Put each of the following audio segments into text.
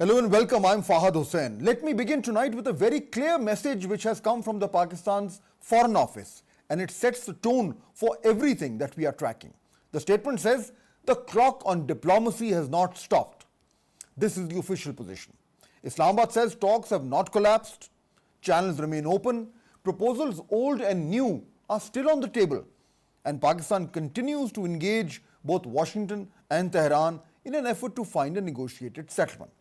Hello and welcome. I'm Fahd Husain. Let me begin tonight with a very clear message which has come from the Pakistan's Foreign Office, and it sets the tone for everything that we are tracking. The statement says, the clock on diplomacy has not stopped. This is the official position. Islamabad says talks have not collapsed, channels remain open, proposals old and new are still on the table, and Pakistan continues to engage both Washington and Tehran in an effort to find a negotiated settlement.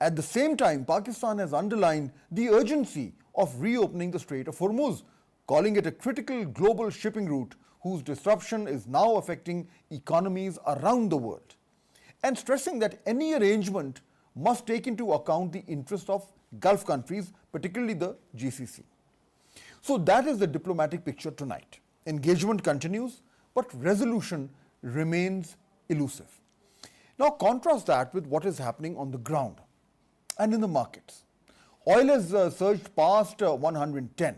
At the same time, Pakistan has underlined the urgency of reopening the Strait of Hormuz, calling it a critical global shipping route whose disruption is now affecting economies around the world, and stressing that any arrangement must take into account the interest of Gulf countries, particularly the GCC. So that is the diplomatic picture tonight. Engagement continues, but resolution remains elusive. Now contrast that with what is happening on the ground and in the markets. Oil has surged past 110.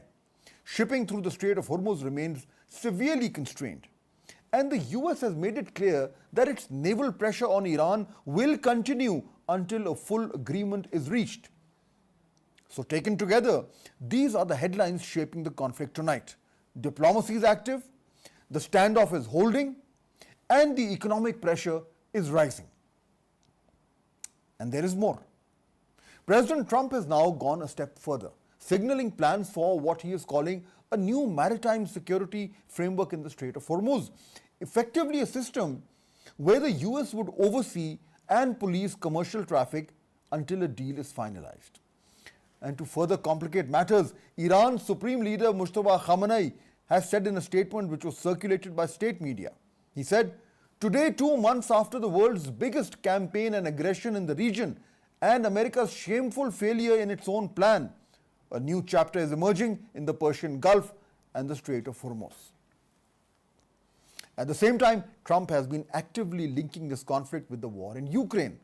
Shipping through the Strait of Hormuz remains severely constrained. And the US has made it clear that its naval pressure on Iran will continue until a full agreement is reached. So taken together, these are the headlines shaping the conflict tonight. Diplomacy is active, the standoff is holding, and the economic pressure is rising. And there is more. President Trump has now gone a step further, signaling plans for what he is calling a new maritime security framework in the Strait of Hormuz, effectively a system where the US would oversee and police commercial traffic until a deal is finalized. And to further complicate matters, Iran's Supreme Leader Mustafa Khamenei has said in a statement which was circulated by state media. He said, "Today, 2 months after the world's biggest campaign and aggression in the region and America's shameful failure in its own plan, a new chapter is emerging in the Persian Gulf and the Strait of Hormuz." At the same time, Trump has been actively linking this conflict with the war in Ukraine,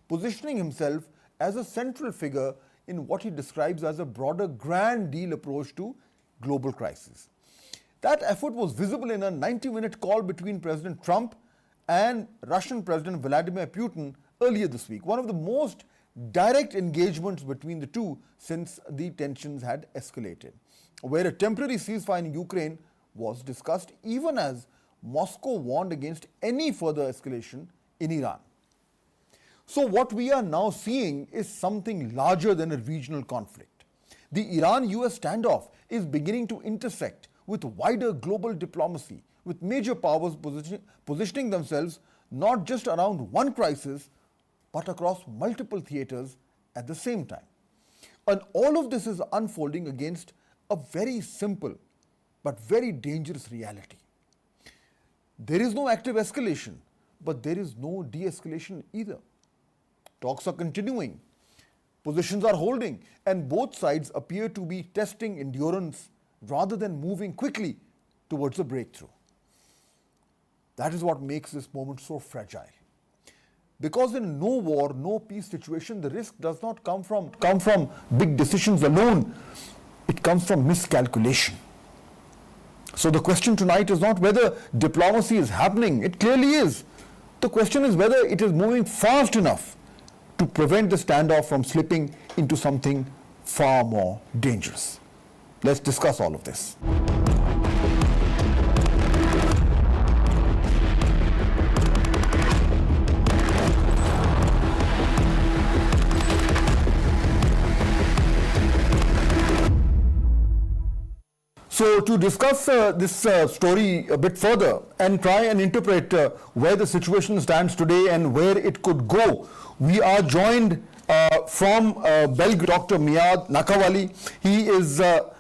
positioning himself as a central figure in what he describes as a broader grand deal approach to global crisis. That effort was visible in a 90-minute call between President Trump and Russian President Vladimir Putin earlier this week, one of the most direct engagements between the two since the tensions had escalated, where a temporary ceasefire in Ukraine was discussed even as Moscow warned against any further escalation in Iran. So what we are now seeing is something larger than a regional conflict. The Iran-US standoff is beginning to intersect with wider global diplomacy, with major powers positioning themselves not just around one crisis, but across multiple theaters at the same time. And all of this is unfolding against a very simple but very dangerous reality. There is no active escalation, but there is no de-escalation either. Talks are continuing, positions are holding, and both sides appear to be testing endurance rather than moving quickly towards a breakthrough. That is what makes this moment so fragile. Because in no war, no peace situation, the risk does not come from big decisions alone. It comes from miscalculation. So the question tonight is not whether diplomacy is happening. It clearly is. The question is whether it is moving fast enough to prevent the standoff from slipping into something far more dangerous. Let's discuss all of this. So to discuss this story a bit further and try and interpret where the situation stands today and where it could go, we are joined from Belgrade, Dr. Miyad Nakawali. He is a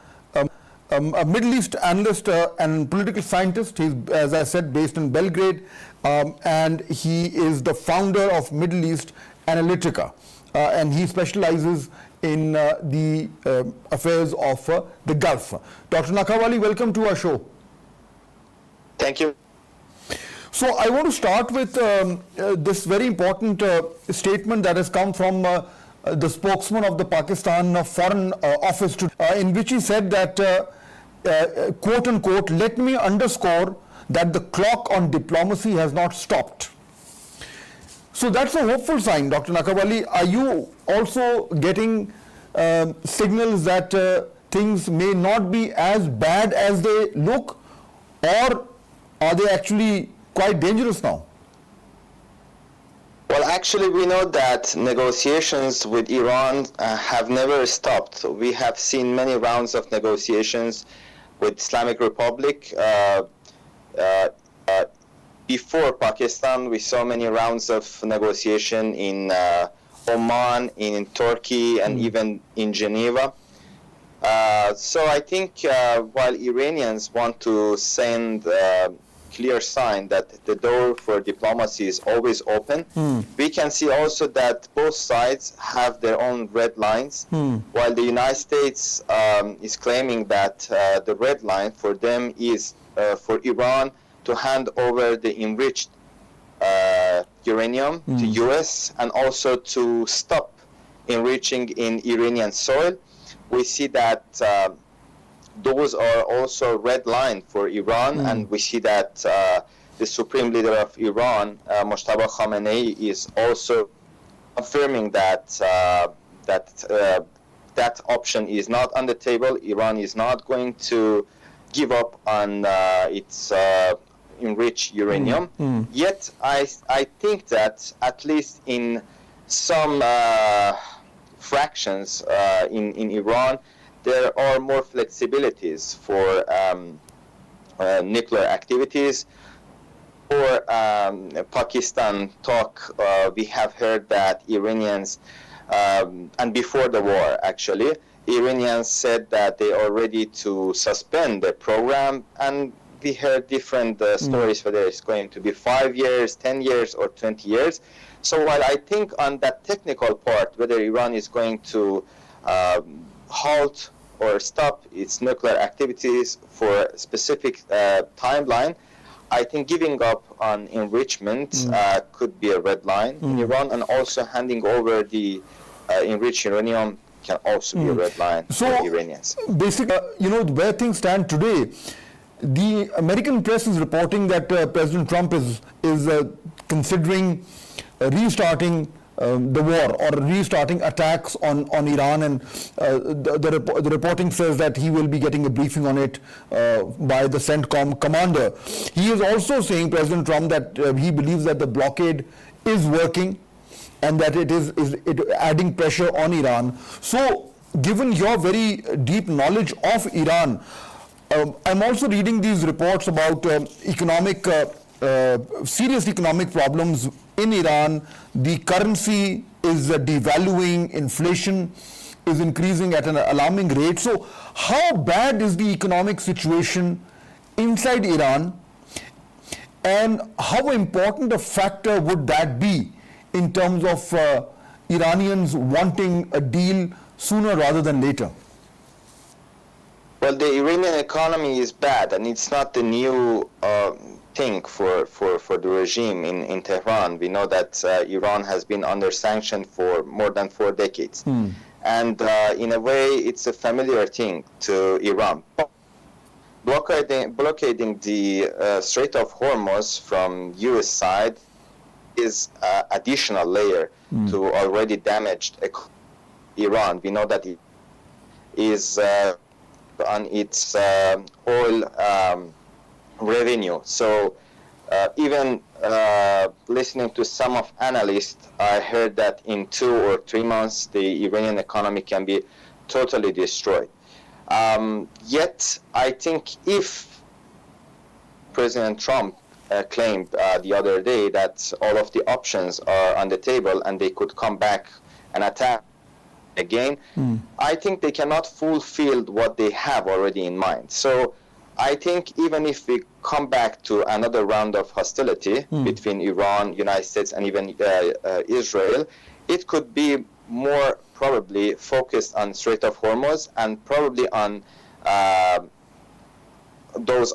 Middle East analyst and political scientist. He's, as I said, based in Belgrade, and he is the founder of Middle East Analytica, and he specializes in the affairs of the Gulf. Dr. Nakawali, welcome to our show. Thank you. So I want to start with this very important statement that has come from the spokesman of the Pakistan Foreign Office, in which he said that, quote unquote, "Let me underscore that the clock on diplomacy has not stopped." So that's a hopeful sign, Dr. Nakawali. Are you also getting signals that things may not be as bad as they look, or are they actually quite dangerous now? Well, actually, we know that negotiations with Iran have never stopped. We have seen many rounds of negotiations with Islamic Republic. Before Pakistan, we saw many rounds of negotiation in Oman, in Turkey, and even in Geneva. So I think while Iranians want to send clear sign that the door for diplomacy is always open, we can see also that both sides have their own red lines. While the United States is claiming that the red line for them is for Iran to hand over the enriched uranium to US and also to stop enriching in Iranian soil. We see that those are also red line for Iran, and we see that the supreme leader of Iran, Mojtaba Khamenei, is also affirming that that option is not on the table. Iran is not going to give up on its enriched uranium. Yet I think that at least in some fractions in Iran, there are more flexibilities for nuclear activities. For Pakistan talk, we have heard that Iranians, and before the war actually, Iranians said that they are ready to suspend the program, and we heard different stories whether it's going to be 5 years, 10 years, or 20 years. So while I think on that technical part, whether Iran is going to halt or stop its nuclear activities for a specific timeline, I think giving up on enrichment could be a red line in Iran, and also handing over the enriched uranium can also be a red line for Iranians. Basically, where things stand today, the American press is reporting that President Trump is considering restarting the war or restarting attacks on Iran, and the reporting says that he will be getting a briefing on it by the CENTCOM commander. He is also saying, President Trump, that he believes that the blockade is working and that it is adding pressure on Iran. So, given your very deep knowledge of Iran, I'm also reading these reports about serious economic problems in Iran. The currency is devaluing, inflation is increasing at an alarming rate. So how bad is the economic situation inside Iran, and how important a factor would that be in terms of Iranians wanting a deal sooner rather than later? Well, the Iranian economy is bad, and it's not the new thing for the regime in Tehran. We know that Iran has been under sanction for more than 4 decades. And in a way, it's a familiar thing to Iran. Blockading the Strait of Hormuz from US side is an additional layer to already damaged Iran. We know that it is on its oil revenue. So even listening to some of analysts, I heard that in 2 or 3 months, the Iranian economy can be totally destroyed. Yet, I think if President Trump claimed the other day that all of the options are on the table and they could come back and attack again, I think they cannot fulfill what they have already in mind. So I think even if we come back to another round of hostility between Iran, United States, and even Israel, it could be more probably focused on Strait of Hormuz and probably on those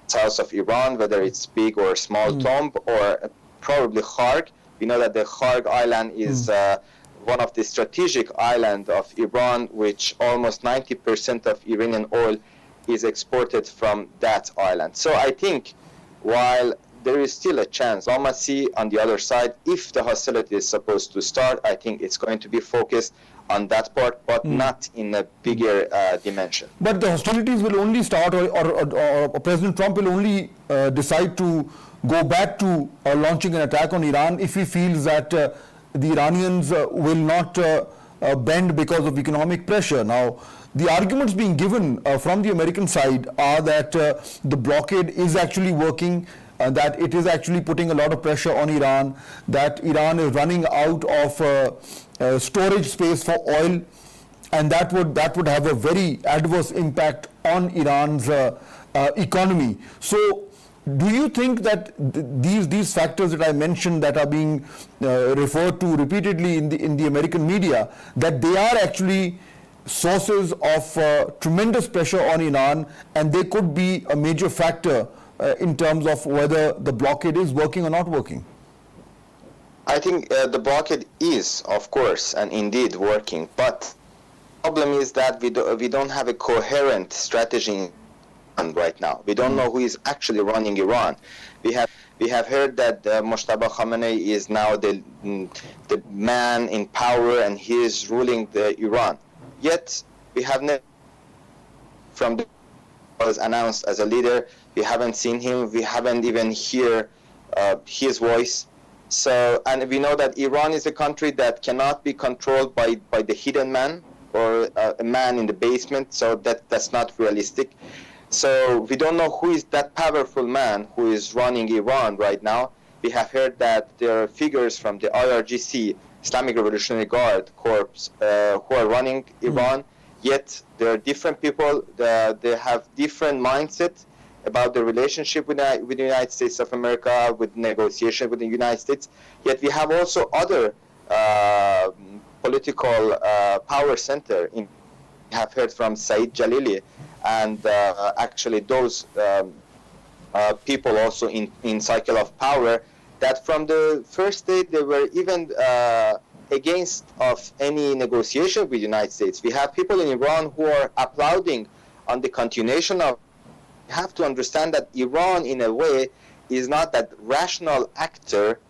south of Iran, whether it's big or small tomb, or probably Kharg. We know that the Kharg island is one of the strategic islands of Iran, which almost 90% of Iranian oil is exported from that island. So I think while there is still a chance. Diplomacy on the other side, if the hostility is supposed to start, I think it's going to be focused on that part, but not in a bigger dimension. But the hostilities will only start, or President Trump will only decide to go back to launching an attack on Iran if he feels that the Iranians will not bend because of economic pressure. Now, the arguments being given from the American side are that the blockade is actually working, that it is actually putting a lot of pressure on Iran, that Iran is running out of storage space for oil, and that would have a very adverse impact on Iran's economy. So, do you think that these factors that I mentioned that are being referred to repeatedly in the American media, that they are actually sources of tremendous pressure on Iran, and they could be a major factor in terms of whether the blockade is working or not working? I think the blockade is, of course, and indeed working, but the problem is that we don't have a coherent strategy right now. We don't know who is actually running Iran. We have heard that Moshtaba Khamenei is now the man in power and he is ruling Iran. Yet we have never, from the was announced as a leader, we haven't seen him. We haven't even hear his voice. So, and we know that Iran is a country that cannot be controlled by the hidden man or a man in the basement. So that's not realistic. So we don't know who is that powerful man who is running Iran right now. We have heard that there are figures from the IRGC, Islamic Revolutionary Guard Corps, who are running Iran. Yet there are different people. They have different mindset about the relationship with the United States of America, with negotiation with the United States. Yet we have also other political power center. We have heard from Saeed Jalili, and actually those people also in cycle of power, that from the first day they were even against of any negotiation with the United States. We have people in Iran who are applauding on the continuation of. You have to understand that Iran, in a way, is not that rational actor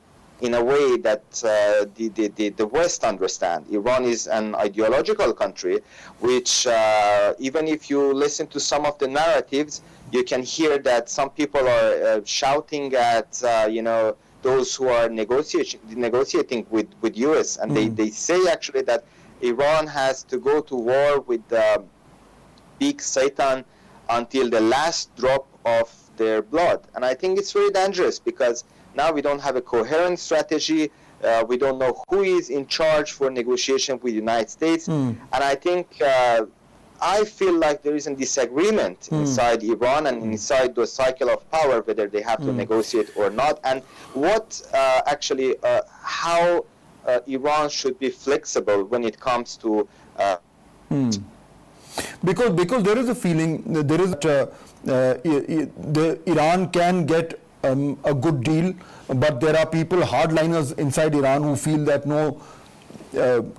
in a way that the West understand. Iran is an ideological country, which even if you listen to some of the narratives, you can hear that some people are shouting at those who are negotiating with US, and they say actually that Iran has to go to war with big Satan until the last drop of their blood. And I think it's very dangerous, because now we don't have a coherent strategy. We don't know who is in charge for negotiation with the United States. And I think I feel like there is a disagreement inside Iran and inside the cycle of power, whether they have to negotiate or not, and what actually how Iran should be flexible when it comes to because there is a feeling that there is the Iran can get a good deal, but there are people, hardliners inside Iran, who feel that no,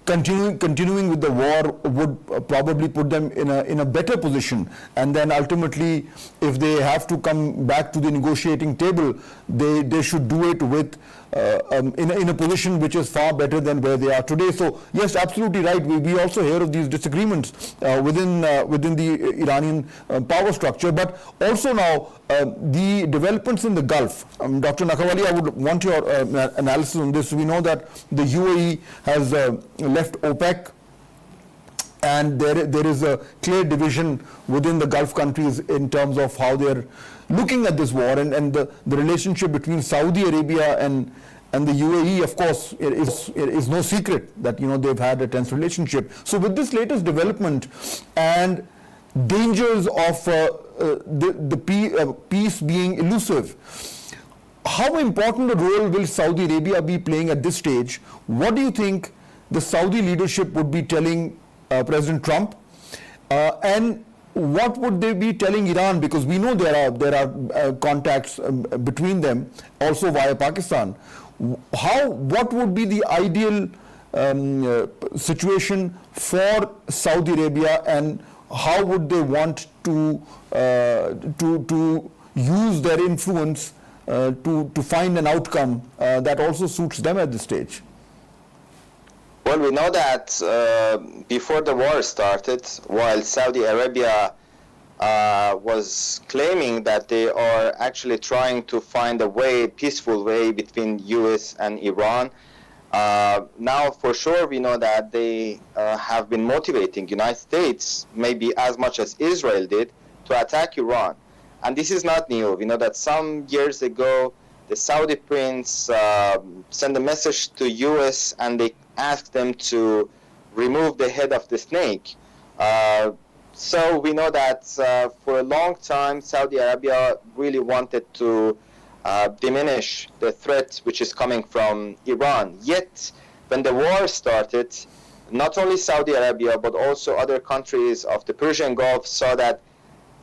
continuing with the war would probably put them in a better position, and then ultimately, if they have to come back to the negotiating table, they should do it with in a position which is far better than where they are today. So yes, absolutely right. We also hear of these disagreements within the Iranian power structure, but also now the developments in the Gulf. Dr. Nakhawali, I would want your analysis on this. We know that the UAE has left OPEC, and there is a clear division within the Gulf countries in terms of how they're looking at this war, and the relationship between Saudi Arabia and the UAE, of course, it is no secret that they've had a tense relationship. So with this latest development and dangers of the peace being elusive, how important a role will Saudi Arabia be playing at this stage? What do you think the Saudi leadership would be telling President Trump, and what would they be telling Iran? Because we know there are contacts between them, also via Pakistan. What would be the ideal situation for Saudi Arabia, and how would they want to use their influence to find an outcome that also suits them at this stage? Well, we know that before the war started, while Saudi Arabia was claiming that they are actually trying to find a way, peaceful way between US and Iran, now for sure we know that they have been motivating United States, maybe as much as Israel did, to attack Iran. And this is not new. We know that some years ago, the Saudi prince sent a message to US and they asked them to remove the head of the snake. So we know that for a long time, Saudi Arabia really wanted to diminish the threat which is coming from Iran. Yet, when the war started, not only Saudi Arabia, but also other countries of the Persian Gulf saw that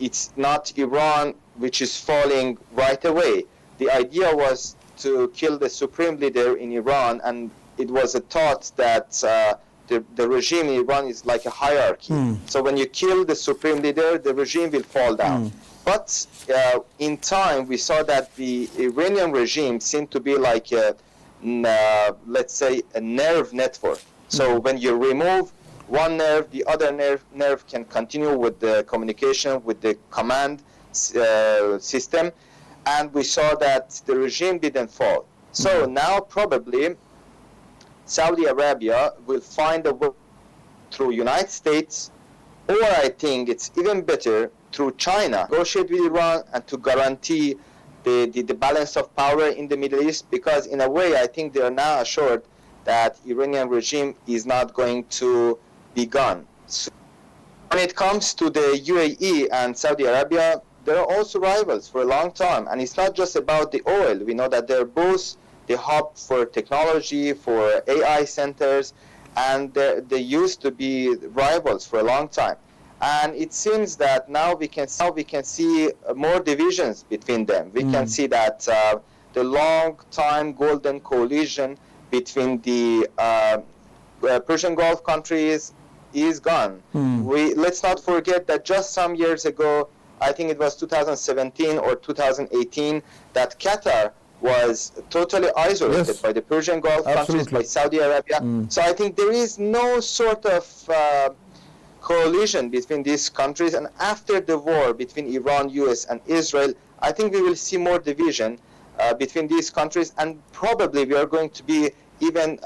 it's not Iran which is falling right away. The idea was to kill the supreme leader in Iran, and it was a thought that the regime in Iran is like a hierarchy. So when you kill the supreme leader, the regime will fall down. But in time, we saw that the Iranian regime seemed to be like a, let's say, a nerve network. So when you remove one nerve, the other nerve can continue with the communication, with the command system. And we saw that the regime didn't fall. So now probably Saudi Arabia will find a way through United States, or I think it's even better through China, negotiate with Iran and to guarantee the balance of power in the Middle East, because in a way I think they are now assured that Iranian regime is not going to be gone. So when it comes to the UAE and Saudi Arabia, there are also rivals for a long time, and it's not just about the oil. We know that they're both the hub for technology, for AI centers, and they used to be rivals for a long time. And it seems that now we can see more divisions between them. We can see that the long-time golden coalition between the Persian Gulf countries is gone. Let's not forget that just some years ago, I think it was 2017 or 2018, that Qatar was totally isolated by the Persian Gulf countries, by Saudi Arabia. So I think there is no sort of coalition between these countries. And after the war between Iran, US, and Israel, I think we will see more division between these countries, and probably we are going to be even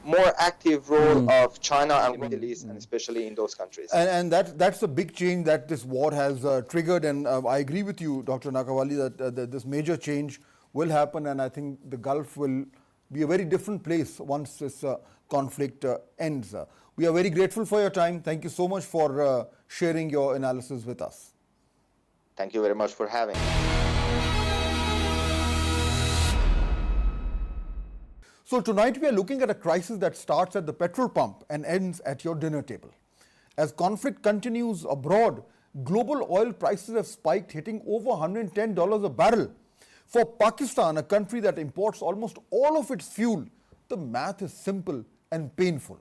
more active role of China and the Middle East, and especially in those countries. And that's a big change that this war has triggered. And I agree with you, Dr. Nakawali, that this major change will happen, and I think the Gulf will be a very different place once this conflict ends. We are very grateful for your time. Thank you so much for sharing your analysis with us. Thank you very much for having me. So tonight we are looking at a crisis that starts at the petrol pump and ends at your dinner table. As conflict continues abroad, global oil prices have spiked, hitting over $110 a barrel. For Pakistan, a country that imports almost all of its fuel, the math is simple and painful.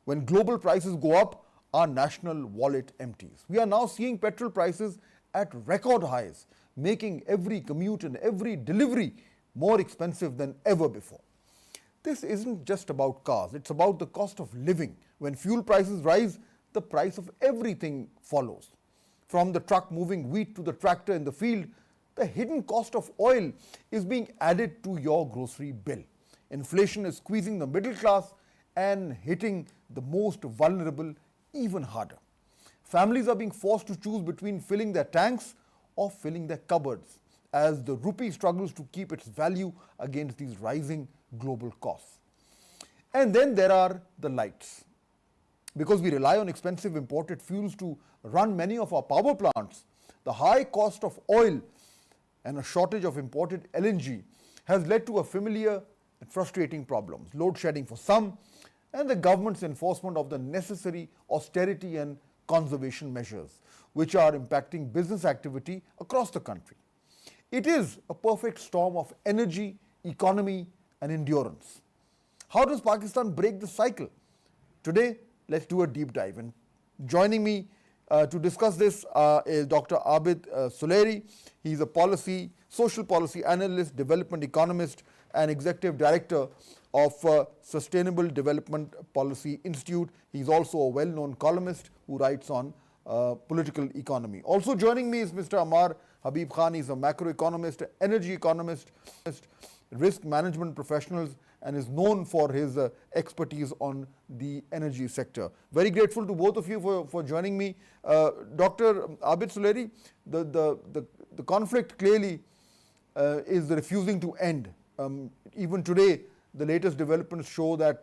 When global prices go up, our national wallet empties. We are now seeing petrol prices at record highs, making every commute and every delivery more expensive than ever before. This isn't just about cars, it's about the cost of living. When fuel prices rise, the price of everything follows. From the truck moving wheat to the tractor in the field, the hidden cost of oil is being added to your grocery bill. Inflation is squeezing the middle class and hitting the most vulnerable even harder. Families are being forced to choose between filling their tanks or filling their cupboards as the rupee struggles to keep its value against these rising global costs. And then there are the lights. Because we rely on expensive imported fuels to run many of our power plants, the high cost of oil and a shortage of imported LNG has led to a familiar and frustrating problems. Load shedding for some, and the government's enforcement of the necessary austerity and conservation measures, which are impacting business activity across the country. It is a perfect storm of energy, economy, and endurance. How does Pakistan break the cycle? Today, let's do a deep dive. And joining me To discuss this is Dr. Abid Suleri. He's a social policy analyst, development economist, and executive director of Sustainable Development Policy Institute. He's also a well-known columnist who writes on political economy. Also joining me is Mr. Amar Habib Khan. He's a macroeconomist, energy economist, risk management professionals, and is known for his expertise on the energy sector. Very grateful to both of you for joining me. Dr. Abid Suleri, the conflict clearly is refusing to end. Even today, the latest developments show that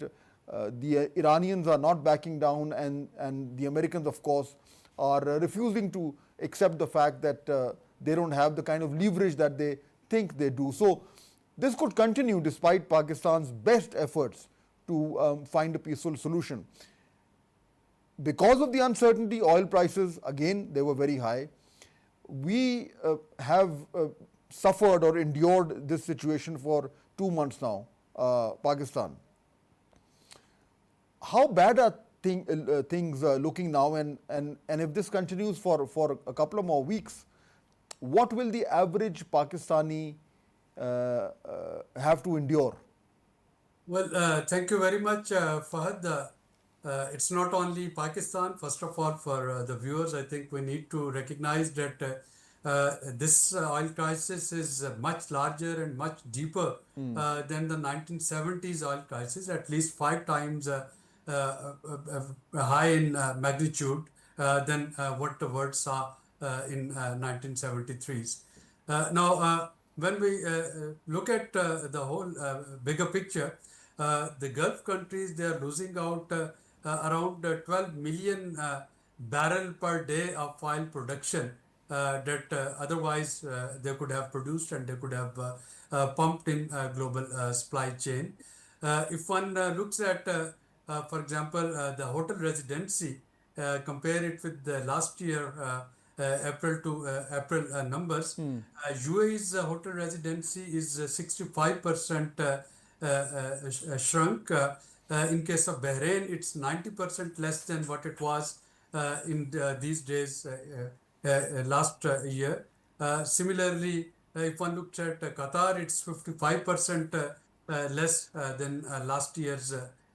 the Iranians are not backing down, and the Americans, of course, are refusing to accept the fact that they don't have the kind of leverage that they think they do. So this could continue despite Pakistan's best efforts to find a peaceful solution. Because of the uncertainty, oil prices, again, they were very high. We have suffered or endured this situation for 2 months now, Pakistan. How bad are things looking now, and if this continues for a couple of more weeks, what will the average Pakistani have to endure? Well, thank you very much, Fahd. It's not only Pakistan. First of all, for the viewers, I think we need to recognize that this oil crisis is much larger and much deeper than the 1970s oil crisis, at least 5 times high in magnitude than what the world saw in 1973s. Now, when we look at the whole bigger picture, the Gulf countries, they are losing out around 12 million barrel per day of oil production that otherwise they could have produced and they could have pumped in global supply chain. If one looks at, for example, the hotel residency, compare it with the last year, April to April numbers, UAE's hotel residency is 65% shrunk. In case of Bahrain, it's 90% less than what it was in these days last year. Similarly, if one looks at Qatar, it's 55% less than last year's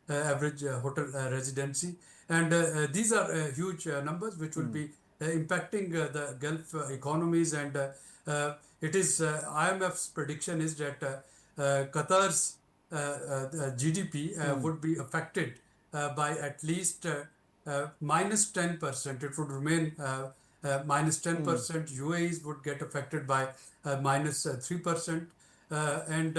average hotel residency. And these are huge numbers which will be impacting the Gulf economies. And it is IMF's prediction is that Qatar's GDP would be affected by at least minus 10%. It would remain minus 10%. UAE's would get affected by minus 3%. And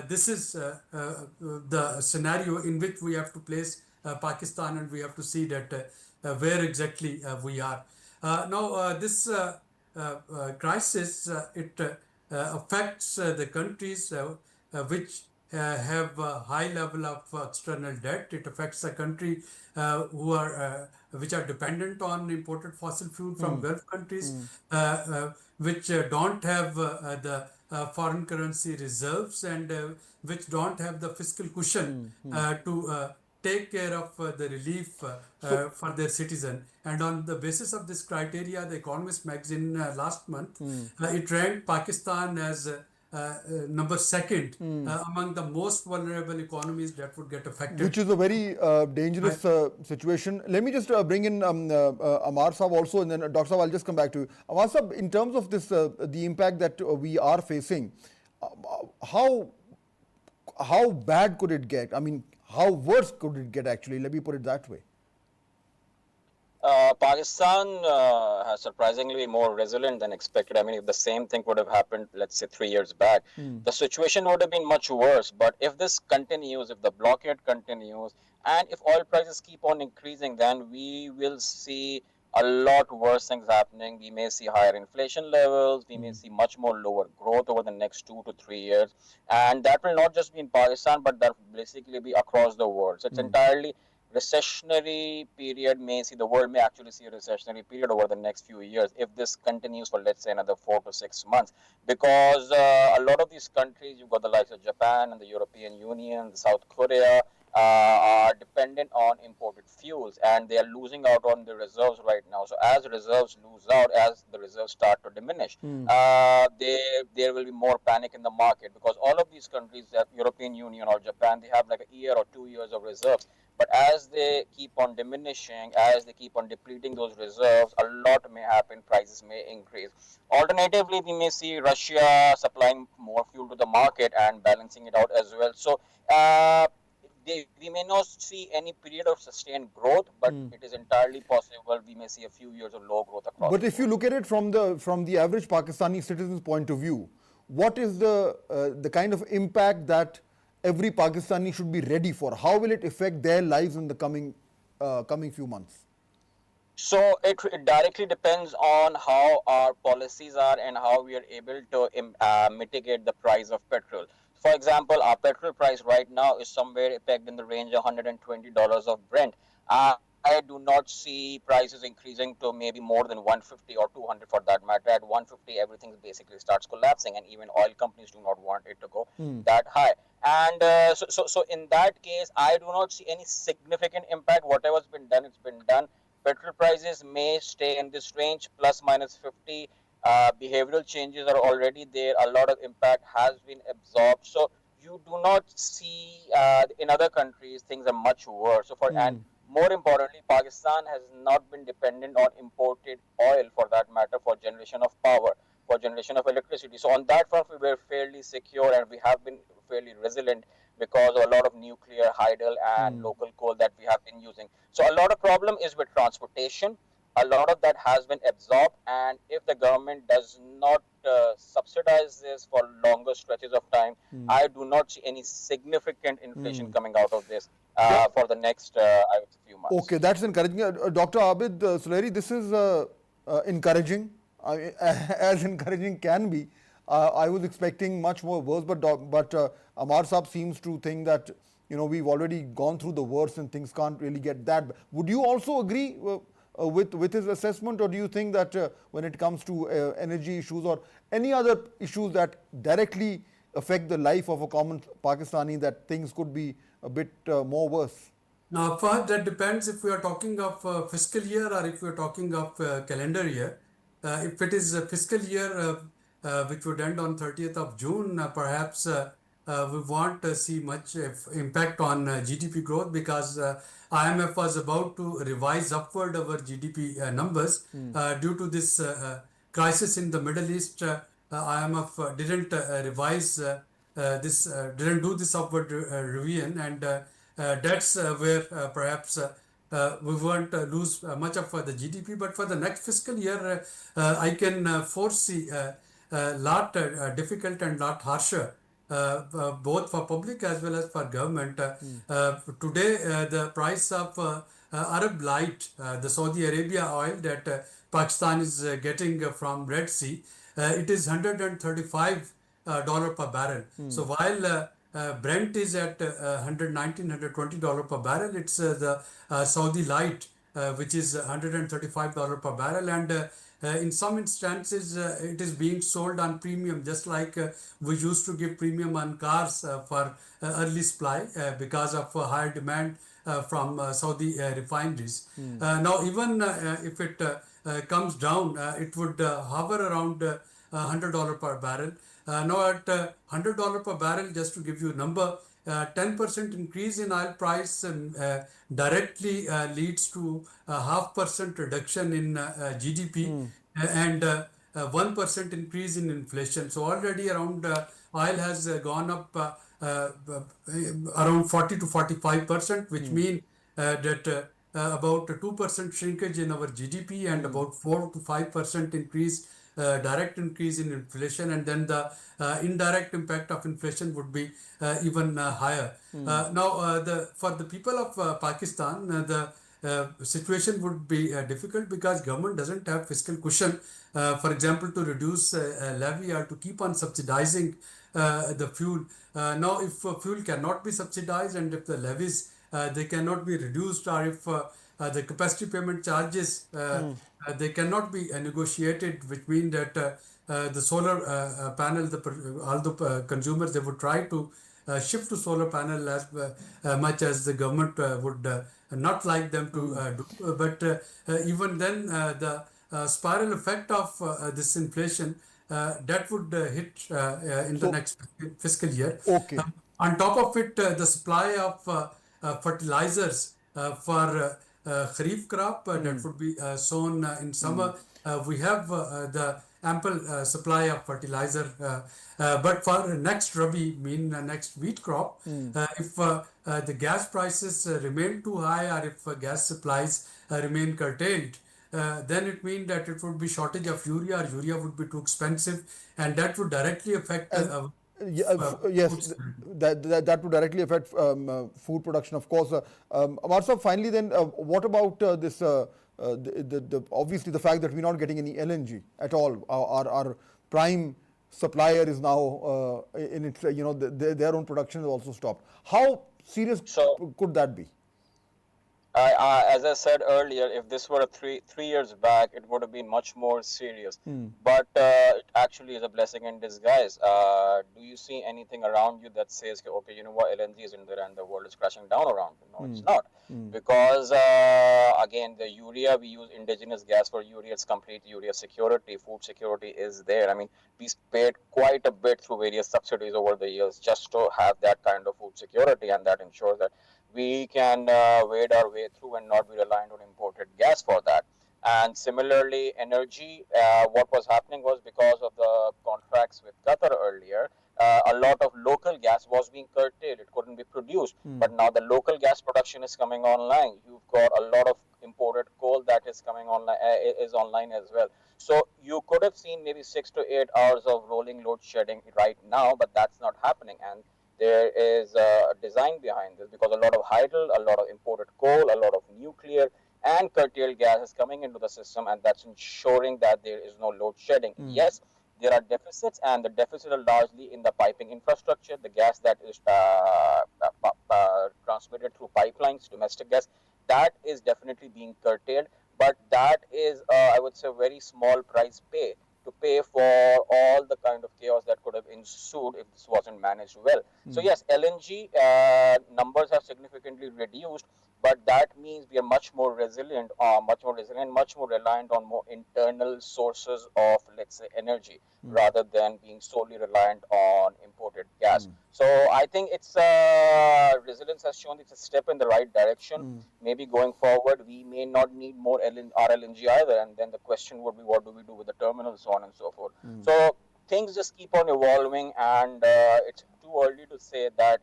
this is the scenario in which we have to place Pakistan, and we have to see that where exactly we are. Now, this crisis, it affects the countries which have a high level of external debt. It affects the country who are which are dependent on imported fossil fuel from Gulf countries, which don't have the foreign currency reserves, and which don't have the fiscal cushion to take care of the relief for their citizen. And on the basis of this criteria, the Economist magazine last month, it ranked Pakistan as number 2nd among the most vulnerable economies that would get affected. Which is a very dangerous situation. Let me just bring in Amar Saab also, and then Dr. Saab, I'll just come back to you. Amar Saab, in terms of this, the impact that we are facing, how bad could it get? I mean, how worse could it get actually? Let me put it that way. Pakistan has surprisingly been more resilient than expected. I mean, if the same thing would have happened, let's say 3 years back, the situation would have been much worse. But if this continues, if the blockade continues, and if oil prices keep on increasing, then we will see a lot worse things happening. We may see higher inflation levels. We may see much more lower growth over the next 2 to 3 years. And that will not just be in Pakistan, but that will basically be across the world. So it's entirely recessionary period. The world may actually see a recessionary period over the next few years if this continues for, let's say, another 4 to 6 months, because a lot of these countries, you've got the likes of Japan and the European Union, South Korea, are dependent dependent on imported fuels, and they are losing out on the reserves right now. So as reserves lose out, as the reserves start to diminish, there will be more panic in the market, because all of these countries, European Union or Japan, they have like a year or 2 years of reserves. But as they keep on diminishing, as they keep on depleting those reserves, a lot may happen. Prices may increase. Alternatively, we may see Russia supplying more fuel to the market and balancing it out as well. So we may not see any period of sustained growth, but it is entirely possible we may see a few years of low growth across But the if you board. look at it from the average Pakistani citizen's point of view, what is the kind of impact that every Pakistani should be ready for? How will it affect their lives in the coming few months? So it directly depends on how our policies are and how we are able to mitigate the price of petrol. For example, our petrol price right now is somewhere pegged in the range of $120 of Brent. I do not see prices increasing to maybe more than 150 or 200 for that matter. At 150, everything basically starts collapsing, and even oil companies do not want it to go that high. And so in that case, I do not see any significant impact. Whatever's been done, it's been done. Petrol prices may stay in this range, plus minus 50. Behavioral changes are already there. A lot of impact has been absorbed. So you do not see in other countries things are much worse. So and more importantly, Pakistan has not been dependent on imported oil, for that matter, for generation of power, for generation of electricity. So on that front, we were fairly secure, and we have been fairly resilient because of a lot of nuclear, hydel, and local coal that we have been using. So a lot of problem is with transportation. A lot of that has been absorbed, and if the government does not subsidize this for longer stretches of time, I do not see any significant inflation coming out of this for the next, I would say, few months. Okay, that's encouraging. Dr. Abid Suleri, this is encouraging, as encouraging can be. I was expecting much more worse, but Amar Saab seems to think that we've already gone through the worst and things can't really get that bad. Would you also agree with his assessment, or do you think that when it comes to energy issues or any other issues that directly affect the life of a common Pakistani, that things could be a bit more worse? Now, Fahd, that depends if we are talking of fiscal year or if we are talking of calendar year. If it is a fiscal year which would end on 30th of June, perhaps we won't see much impact on GDP growth, because IMF was about to revise upward our GDP numbers due to this crisis in the Middle East. IMF didn't revise didn't do this upward revision, and that's where perhaps we won't lose much of the GDP. But for the next fiscal year, I can foresee lot difficult and lot harsher, both for public as well as for government. Today, the price of Arab Light, the Saudi Arabia oil that Pakistan is getting from Red Sea, it is $135 per barrel. So while Brent is at $119, $120 per barrel, it's the Saudi Light, which is $135 per barrel, and in some instances it is being sold on premium, just like we used to give premium on cars for early supply because of higher demand from Saudi refineries. Now, even if it comes down, it would hover around $100 per barrel. Now at $100 per barrel, just to give you a number, 10% increase in oil price directly leads to a 0.5% reduction in GDP and 1% increase in inflation. So already around oil has gone up around 40 to 45%, which means that about 2% shrinkage in our GDP and about 4 to 5% increase, direct increase in inflation, and then the indirect impact of inflation would be even higher. Now, for the people of Pakistan, the situation would be difficult because government doesn't have fiscal cushion, for example, to reduce levy or to keep on subsidizing the fuel. Now, if fuel cannot be subsidized and if the levies they cannot be reduced, or if the capacity payment charges they cannot be negotiated, which means that the solar panel, all the consumers, they would try to shift to solar panel as much as the government would not like them to do. But even then, the spiral effect of this inflation that would hit in the So, next fiscal year. okay. On top of it, the supply of fertilizers for kharif crop that would be sown in summer. We have the ample supply of fertilizer, but for next rabi, next wheat crop, if the gas prices remain too high, or if gas supplies remain curtailed, then it means that it would be shortage of urea, or urea would be too expensive, and that would directly affect And yes, food security. that would directly affect food production, of course. Amar Saab, finally, then, what about this? Obviously the fact that we're not getting any LNG at all. Our prime supplier is now in its their own production has also stopped. How serious So could that be? as I said earlier, if this were three years back, it would have been much more serious. But it actually is a blessing in disguise. Do you see anything around you that says, okay, you know what, LNG is in there and the world is crashing down around you? No, it's not. Because again, the urea, we use indigenous gas for urea. It's complete urea security. Food security is there. I mean, we paid quite a bit through various subsidies over the years just to have that kind of food security, and that ensures that we can wade our way through and not be reliant on imported gas for that. And similarly, energy, what was happening was because of the contracts with Qatar earlier, a lot of local gas was being curtailed. It couldn't be produced. But now the local gas production is coming online. You've got a lot of imported coal that is coming online, is online as well. So you could have seen maybe 6 to 8 hours of rolling load shedding right now, but that's not happening. And there is a design behind this because a lot of hydel, a lot of imported coal, a lot of nuclear and curtailed gas is coming into the system, and that's ensuring that there is no load shedding. Yes, there are deficits, and the deficits are largely in the piping infrastructure, the gas that is transmitted through pipelines, domestic gas, that is definitely being curtailed. But that is, I would say, very small price to pay for all the kind of chaos that could have ensued if this wasn't managed well. So yes, LNG numbers have significantly reduced, but that means we are much more resilient, much more reliant on more internal sources of, let's say, energy, rather than being solely reliant on imported gas. So I think it's resilience has shown it's a step in the right direction. Maybe going forward, we may not need more RLNG either, and then the question would be, what do we do with the terminals, so on and so forth. So things just keep on evolving, and it's too early to say that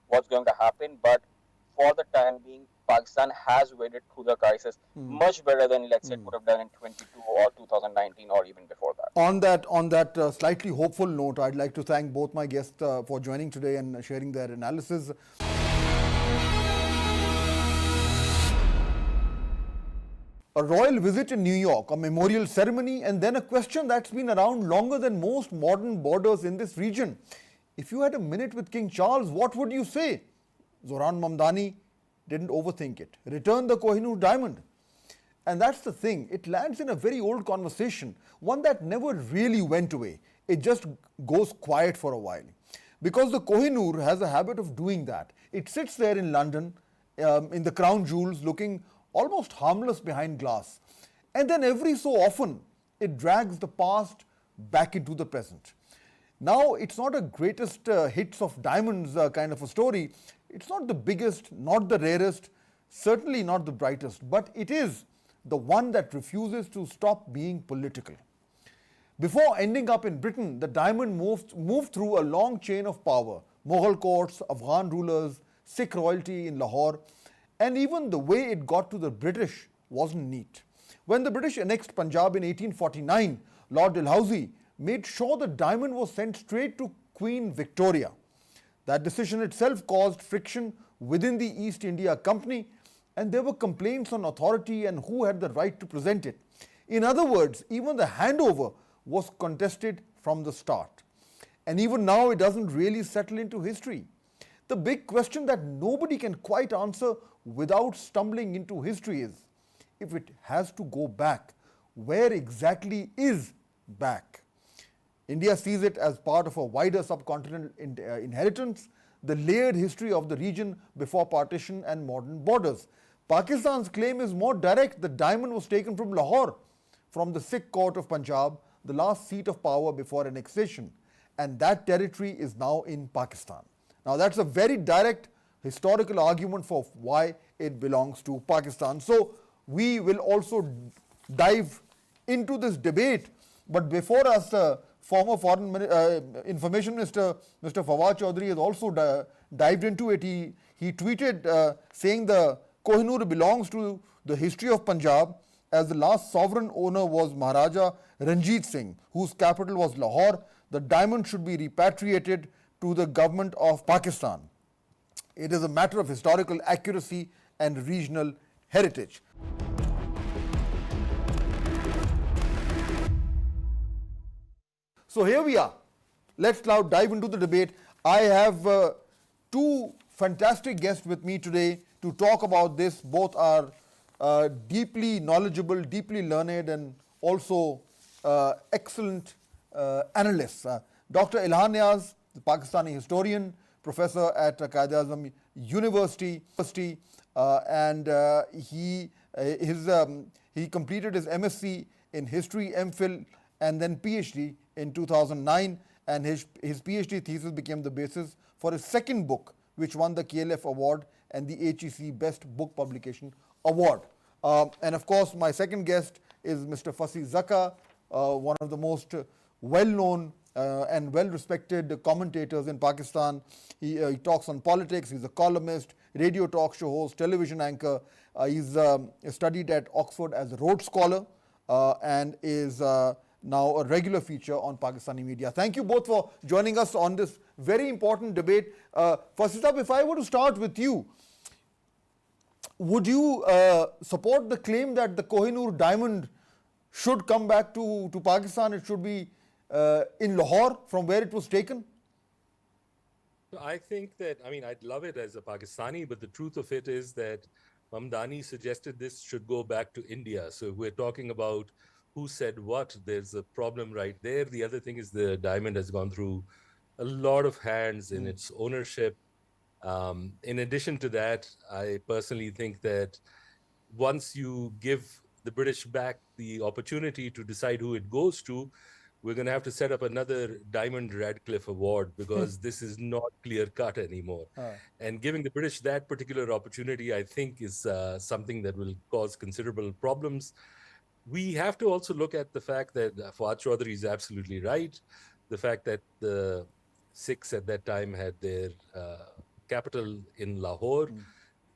what's going to happen. But for the time being, Pakistan has waded through the crisis much better than, let's say, it would have done in 22 or 2019 or even before that. On that slightly hopeful note, I'd like to thank both my guests for joining today and sharing their analysis. A royal visit in New York, a memorial ceremony, and then a question that's been around longer than most modern borders in this region. If you had a minute with King Charles, what would you say? Zoran Mamdani didn't overthink it. Return the Kohinoor diamond. And that's the thing, it lands in a very old conversation, one that never really went away. It just goes quiet for a while. Because the Koh-i-Noor has a habit of doing that. It sits there in London, in the crown jewels, looking almost harmless behind glass. And then every so often, it drags the past back into the present. Now, it's not a greatest hits of diamonds kind of a story. It's not the biggest, not the rarest, certainly not the brightest, but it is the one that refuses to stop being political. Before ending up in Britain, the diamond moved through a long chain of power. Mughal courts, Afghan rulers, Sikh royalty in Lahore, and even the way it got to the British wasn't neat. When the British annexed Punjab in 1849, Lord Dalhousie made sure the diamond was sent straight to Queen Victoria. That decision itself caused friction within the East India Company, and there were complaints on authority and who had the right to present it. In other words, even the handover was contested from the start. And even now, it doesn't really settle into history. The big question that nobody can quite answer without stumbling into history is, if it has to go back, where exactly is back? India sees it as part of a wider subcontinental inheritance. the layered history of the region before partition and modern borders. Pakistan's claim is more direct. The diamond was taken from Lahore, from the Sikh court of Punjab, the last seat of power before annexation, and that territory is now in Pakistan. Now that's a very direct historical argument for why it belongs to Pakistan. So we will also dive into this debate, but before us, former Information Minister Mr. Fawad Chaudhry has also dived into it. He tweeted saying the Kohinoor belongs to the history of Punjab, as the last sovereign owner was Maharaja Ranjit Singh, whose capital was Lahore. The diamond should be repatriated to the government of Pakistan. It is a matter of historical accuracy and regional heritage. So here we are. Let's now dive into the debate. I have two fantastic guests with me today to talk about this. Both are deeply knowledgeable, deeply learned, and also excellent analysts. Dr. Ilhan Niaz, the Pakistani historian, professor at Quaid-e-Azam University, and he completed his MSc in history, MPhil, and then PhD in 2009, and his PhD thesis became the basis for his second book, which won the KLF Award and the HEC Best Book Publication Award. And of course, my second guest is Mr. Fasi Zaka, one of the most well-known and well-respected commentators in Pakistan. He talks on politics. He's a columnist, radio talk show host, television anchor. He's studied at Oxford as a Rhodes Scholar and is now a regular feature on Pakistani media. Thank you both for joining us on this very important debate. Fasi Sahab, if I were to start with you, would you support the claim that the Kohinoor diamond should come back to Pakistan? It should be in Lahore, from where it was taken? I think that, I'd love it as a Pakistani, but the truth of it is that Mamdani suggested this should go back to India. So if we're talking about who said what, there's a problem right there. The other thing is the diamond has gone through a lot of hands in its ownership. In addition to that, I personally think that once you give the British back the opportunity to decide who it goes to, we're going to have to set up another Diamond Radcliffe Award, because this is not clear-cut anymore. And giving the British that particular opportunity, I think, is something that will cause considerable problems. We have to also look at the fact that Fahd Chaudhry is absolutely right. The fact that the Sikhs at that time had their capital in Lahore.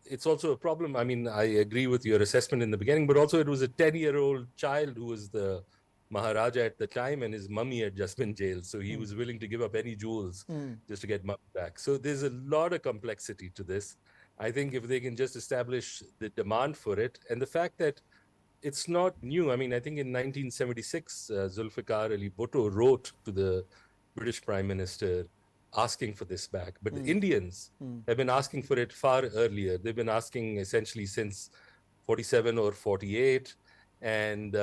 It's also a problem. I agree with your assessment in the beginning, but also it was a 10-year-old child who was the Maharaja at the time, and his mummy had just been jailed. So he was willing to give up any jewels just to get mummy back. So there's a lot of complexity to this. I think if they can just establish the demand for it, and the fact that it's not new. I think in 1976, Zulfikar Ali Bhutto wrote to the British Prime Minister asking for this back. But the Indians have been asking for it far earlier. They've been asking essentially since 47 or 48. And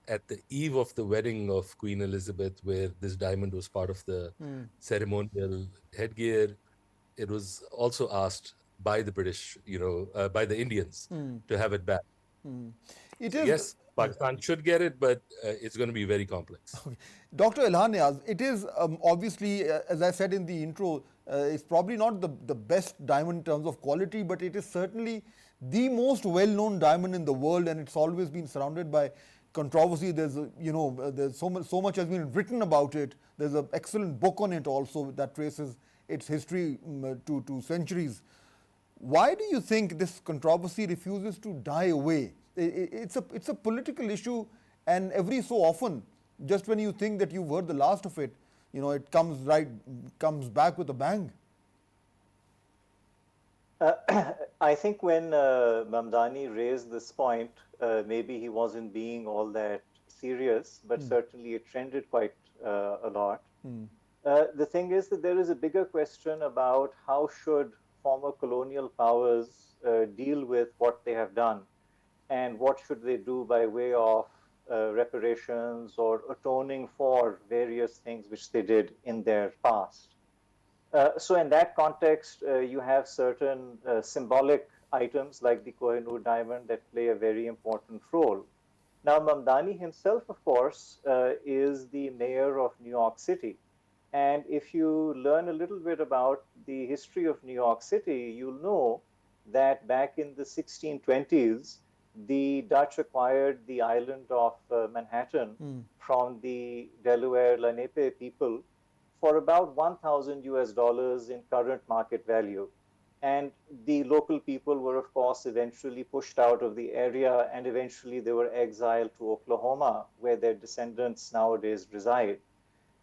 at the eve of the wedding of Queen Elizabeth, where this diamond was part of the ceremonial headgear, it was also asked by the British, by the Indians to have it back. It is, yes, Pakistan should get it, but it's going to be very complex. Okay. Dr. Ilhan Niaz, it is obviously, as I said in the intro, it's probably not the best diamond in terms of quality, but it is certainly the most well-known diamond in the world, and it's always been surrounded by controversy. There's, there's so much has been written about it. There's an excellent book on it also that traces its history to centuries. Why do you think this controversy refuses to die away? It's a political issue, and every so often, just when you think that you've heard the last of it, it comes back with a bang. I think when Mamdani raised this point, maybe he wasn't being all that serious, but certainly it trended quite a lot. The thing is that there is a bigger question about how should former colonial powers deal with what they have done, and what should they do by way of reparations or atoning for various things which they did in their past. So in that context, you have certain symbolic items like the Koh-i-Noor diamond that play a very important role. Now, Mamdani himself, of course, is the mayor of New York City. And if you learn a little bit about the history of New York City, you'll know that back in the 1620s, the Dutch acquired the island of Manhattan from the Delaware Lenape people for about 1,000 US dollars in current market value. And the local people were, of course, eventually pushed out of the area, and eventually they were exiled to Oklahoma, where their descendants nowadays reside.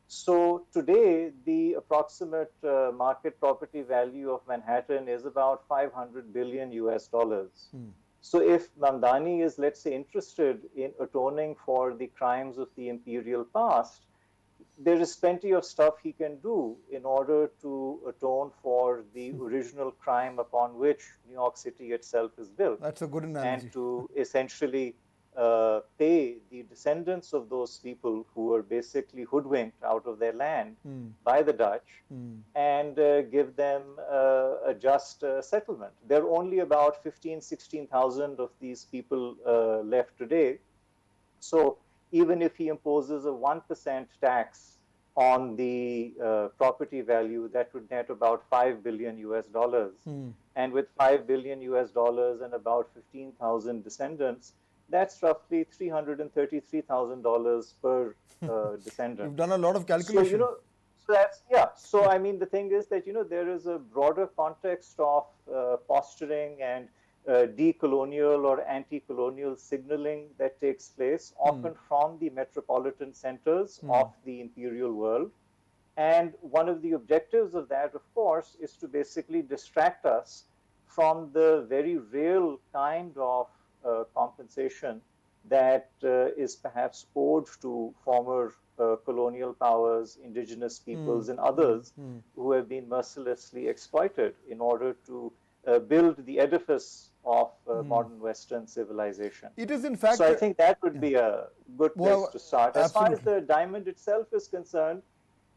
So today, the approximate market property value of Manhattan is about 500 billion US dollars. So if Mamdani is, let's say, interested in atoning for the crimes of the imperial past, there is plenty of stuff he can do in order to atone for the original crime upon which New York City itself is built. That's a good analogy. And to essentially pay the descendants of those people who were basically hoodwinked out of their land by the Dutch and give them a just settlement. There are only about 16,000 of these people left today. So even if he imposes a 1% tax on the property value, that would net about 5 billion US dollars. And with 5 billion US dollars and about 15,000 descendants, that's roughly $333,000 per descendant. You've done a lot of calculation. So, so that's, yeah. So, I mean, the thing is that, there is a broader context of posturing and decolonial or anti-colonial signaling that takes place, often from the metropolitan centers of the imperial world. And one of the objectives of that, of course, is to basically distract us from the very real kind of compensation that is perhaps owed to former colonial powers, indigenous peoples, and others who have been mercilessly exploited in order to build the edifice of modern Western civilization. It is, in fact. So I think that would be a good place to start. As far as the diamond itself is concerned,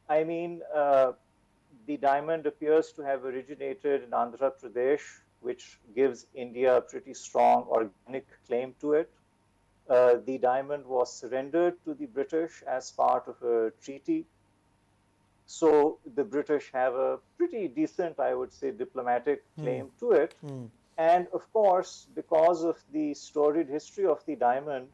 I mean, the diamond appears to have originated in Andhra Pradesh, which gives India a pretty strong organic claim to it. The diamond was surrendered to the British as part of a treaty. So the British have a pretty decent, I would say, diplomatic claim to it. And of course, because of the storied history of the diamond,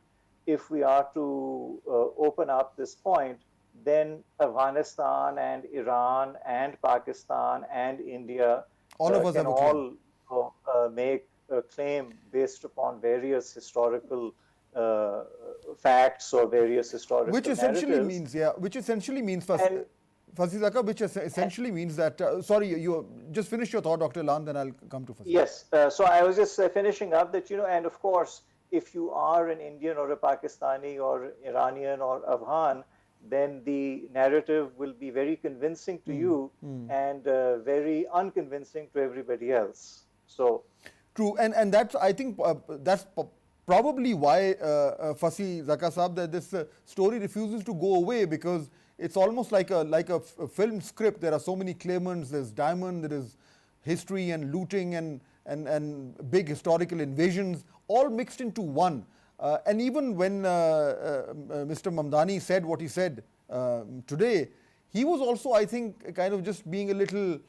if we are to open up this point, then Afghanistan and Iran and Pakistan and India all of us can have a claim. all make a claim based upon various historical facts or various historical Which essentially narratives. means, Fasi Zaka, which essentially means that, sorry, you just finish your thought, Dr. Lan, then I'll come to Fasi. Yes, so I was just finishing up that, and of course, if you are an Indian or a Pakistani or Iranian or Afghan, then the narrative will be very convincing to you and very unconvincing to everybody else. So true, and that's, I think, that's probably why Fasi Zaka Saab, that this story refuses to go away, because it's almost like a film script. There are so many claimants. There's diamond, there is history and looting and big historical invasions, all mixed into one. And even when Mr. Mamdani said what he said today, he was also, I think, kind of just being a little,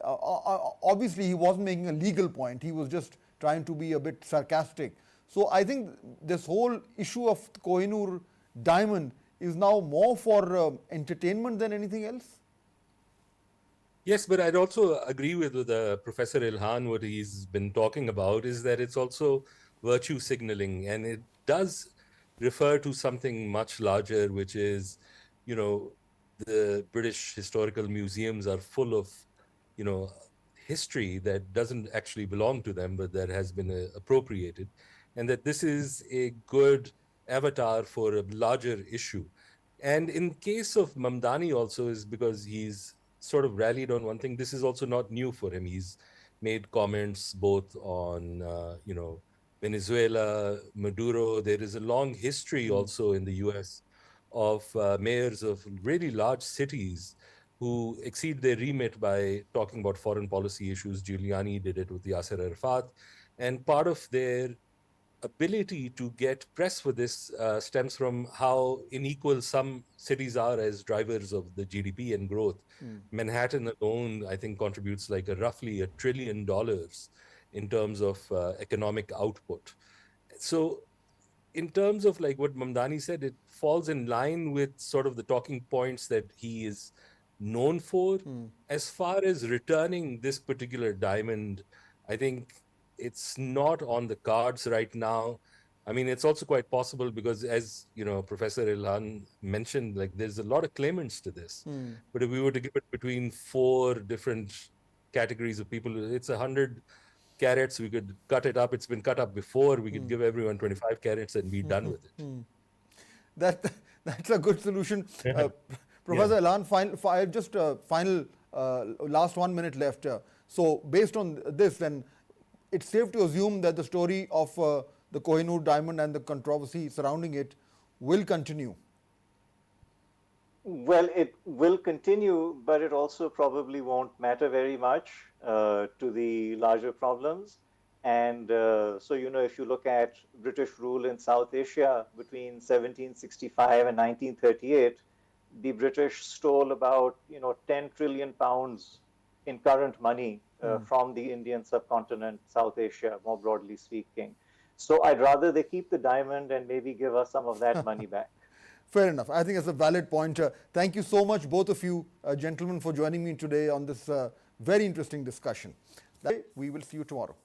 obviously he wasn't making a legal point. He was just trying to be a bit sarcastic. So I think this whole issue of Kohinoor diamond is now more for entertainment than anything else? Yes, but I'd also agree with Professor Ilhan. What he's been talking about is that it's also virtue signaling, and it does refer to something much larger, which is, the British historical museums are full of, history that doesn't actually belong to them, but that has been appropriated, and that this is a good avatar for a larger issue. And in case of Mamdani also, is because he's sort of rallied on one thing. This is also not new for him. He's made comments both on, Venezuela, Maduro. There is a long history also in the US of mayors of really large cities who exceed their remit by talking about foreign policy issues. Giuliani did it with Yasser Arafat. And part of their ability to get press for this stems from how unequal some cities are as drivers of the GDP and growth. Manhattan alone, I think, contributes like roughly $1 trillion in terms of economic output. So in terms of like what Mamdani said, it falls in line with sort of the talking points that he is known for. As far as returning this particular diamond, I think it's not on the cards right now. I mean, it's also quite possible because, as you know, Professor Ilhan mentioned, like there's a lot of claimants to this. But if we were to give it between 4 different categories of people, it's 100 carats. We could cut it up. It's been cut up before. We could give everyone 25 carats and be done with it. That's a good solution. Professor Ilhan, final last 1 minute left. So based on this, then it's safe to assume that the story of the Koh-i-Noor diamond and the controversy surrounding it will continue. Well, it will continue, but it also probably won't matter very much to the larger problems. And so, you know, if you look at British rule in South Asia between 1765 and 1938, the British stole about, 10 trillion pounds in current money from the Indian subcontinent, South Asia, more broadly speaking. So I'd rather they keep the diamond and maybe give us some of that money back. Fair enough. I think that's a valid point. Thank you so much, both of you, gentlemen, for joining me today on this very interesting discussion. We will see you tomorrow.